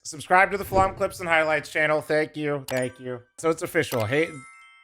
Subscribe to the fl0m Clips and Highlights channel. Thank you. Thank you. So it's official. Hey,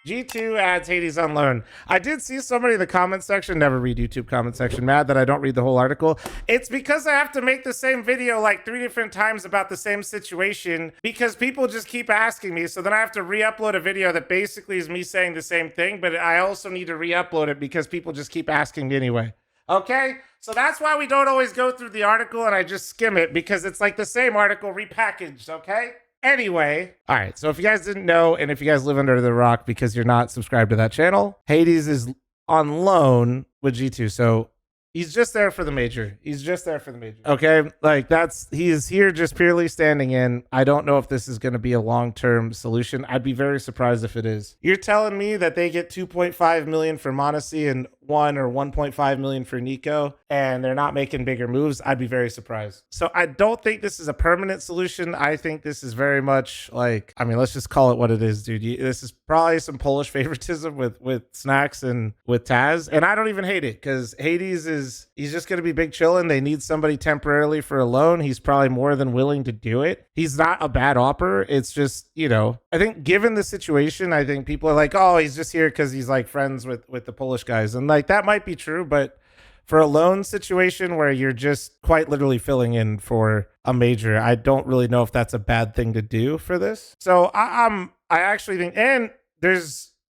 G2 adds Hades on loan. I did see somebody in the comment section, never read YouTube comment section, mad that I don't read the whole article. It's because I have to make the same video like 3 different times about the same situation because people just keep asking me. So then I have to re-upload a video that basically is me saying the same thing, but I also need to re-upload it because people just keep asking me anyway. Okay? So that's why we don't always go through the article and I just skim it because it's like the same article repackaged, okay? Anyway, all right, so if you guys didn't know, and if you guys live under the rock because you're not subscribed to that channel, Hades is on loan with G2, so he's just there for the major. He's just there for the major. Okay, like he is here just purely standing in. I don't know if this is going to be a long-term solution. I'd be very surprised if it is. You're telling me that they get 2.5 million for m0NESY and 1 or 1.5 million for Nico, and they're not making bigger moves? I'd be very surprised. So I don't think this is a permanent solution. I think this is very much like, I mean, let's just call it what it is, dude. This is probably some Polish favoritism with Snacks and with Taz, and I don't even hate it because Hades he's just going to be big chillin'. They need somebody temporarily for a loan. He's probably more than willing to do it. He's not a bad opper. It's just, you know, I think given the situation, I think people are like, oh, he's just here because he's like friends with the Polish guys, and like that might be true, but for a loan situation where you're just quite literally filling in for a major, I don't really know if that's a bad thing to do for this. So I actually think, and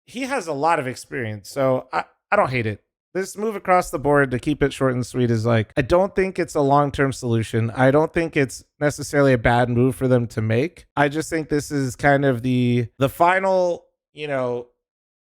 he has a lot of experience, so I don't hate it. This move across the board to keep it short and sweet is like, I don't think it's a long-term solution. I don't think it's necessarily a bad move for them to make. I just think this is kind of the final, you know,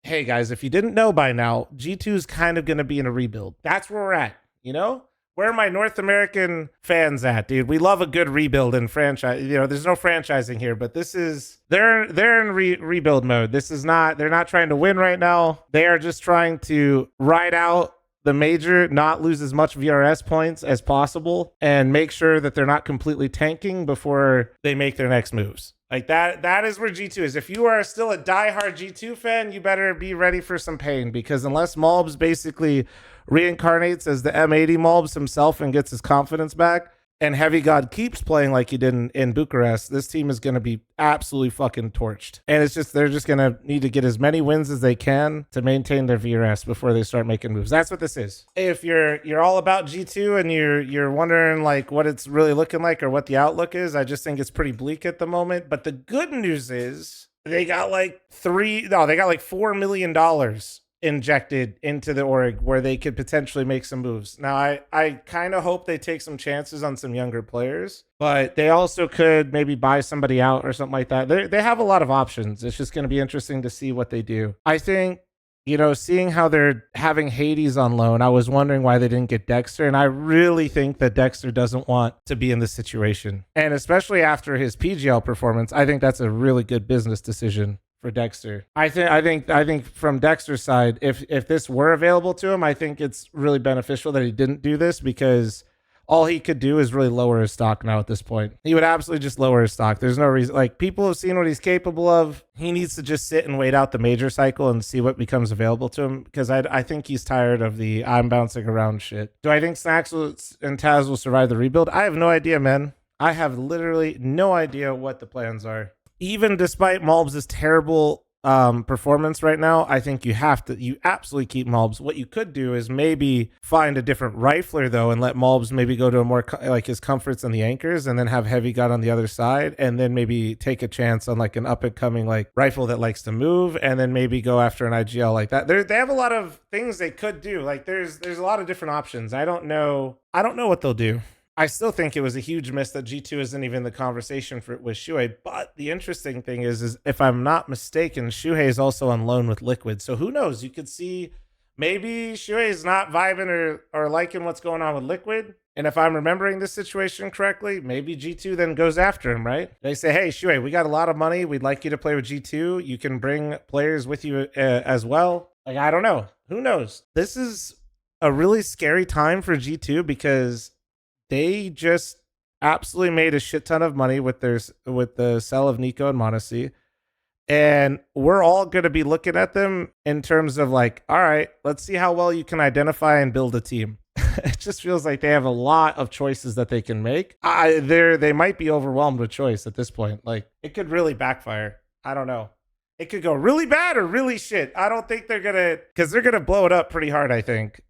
hey guys, if you didn't know by now, G2 is kind of going to be in a rebuild. That's where we're at, you know? Where are my North American fans at, dude? We love a good rebuild and franchise. You know, there's no franchising here, but this is, they're in rebuild mode. This is not, they're not trying to win right now. They are just trying to ride out the major, not lose as much VRS points as possible, and make sure that they're not completely tanking before they make their next moves. Like that is where G2 is. If you are still a diehard G2 fan, you better be ready for some pain, because unless Malbs basically reincarnates as the M80 Malbs himself and gets his confidence back, and Heavy God keeps playing like he did in Bucharest, this team is going to be absolutely fucking torched. And it's just, they're just going to need to get as many wins as they can to maintain their VRS before they start making moves. That's what this is. If you're all about G2 and you're wondering like what it's really looking like or what the outlook is, I just think it's pretty bleak at the moment. But the good news is they got like $4 million injected into the org where they could potentially make some moves. Now, I kind of hope they take some chances on some younger players, but they also could maybe buy somebody out or something like that. They have a lot of options. It's just going to be interesting to see what they do. I think, you know, seeing how they're having Hades on loan, I was wondering why they didn't get Dexter, and I really think that Dexter doesn't want to be in this situation. And especially after his PGL performance, I think that's a really good business decision for Dexter. I think from Dexter's side, if this were available to him, I think it's really beneficial that he didn't do this, because all he could do is really lower his stock now at this point. He would absolutely just lower his stock. There's no reason. Like, people have seen what he's capable of. He needs to just sit and wait out the major cycle and see what becomes available to him, because I think he's tired of the I'm bouncing around shit. Do I think Snacks and Taz will survive the rebuild? I have no idea, man. I have literally no idea what the plans are. Even despite Malbs' terrible performance right now, I think you absolutely keep Malbs. What you could do is maybe find a different rifler, though, and let Malbs maybe go to a more like his comforts and the anchors, and then have Heavy God on the other side, and then maybe take a chance on like an up and coming like rifle that likes to move, and then maybe go after an IGL like that. They have a lot of things they could do. Like there's a lot of different options. I don't know what they'll do. I still think it was a huge miss that G2 isn't even in the conversation with Shuhei. But the interesting thing is if I'm not mistaken, Shuhei is also on loan with Liquid. So who knows? You could see maybe Shuhei is not vibing or liking what's going on with Liquid. And if I'm remembering this situation correctly, maybe G2 then goes after him, right? They say, hey, Shuhei, we got a lot of money. We'd like you to play with G2. You can bring players with you as well. Like, I don't know. Who knows? This is a really scary time for G2, because they just absolutely made a shit ton of money with the sell of Nico and m0NESY. And we're all going to be looking at them in terms of like, all right, let's see how well you can identify and build a team. It just feels like they have a lot of choices that they can make. They might be overwhelmed with choice at this point. Like, it could really backfire. I don't know. It could go really bad or really shit. I don't think they're gonna, because they're gonna blow it up pretty hard, I think.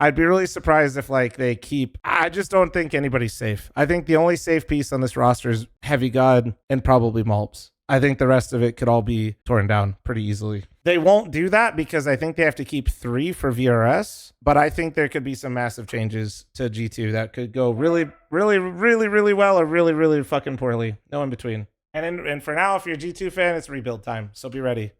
I'd be really surprised if like they keep, I just don't think anybody's safe. I think the only safe piece on this roster is Heavy God and probably Malps. I think the rest of it could all be torn down pretty easily. They won't do that because I think they have to keep 3 for VRS, but I think there could be some massive changes to G2 that could go really, really, really, really well or really, really fucking poorly. No in between. And for now, if you're a G2 fan, it's rebuild time, so be ready.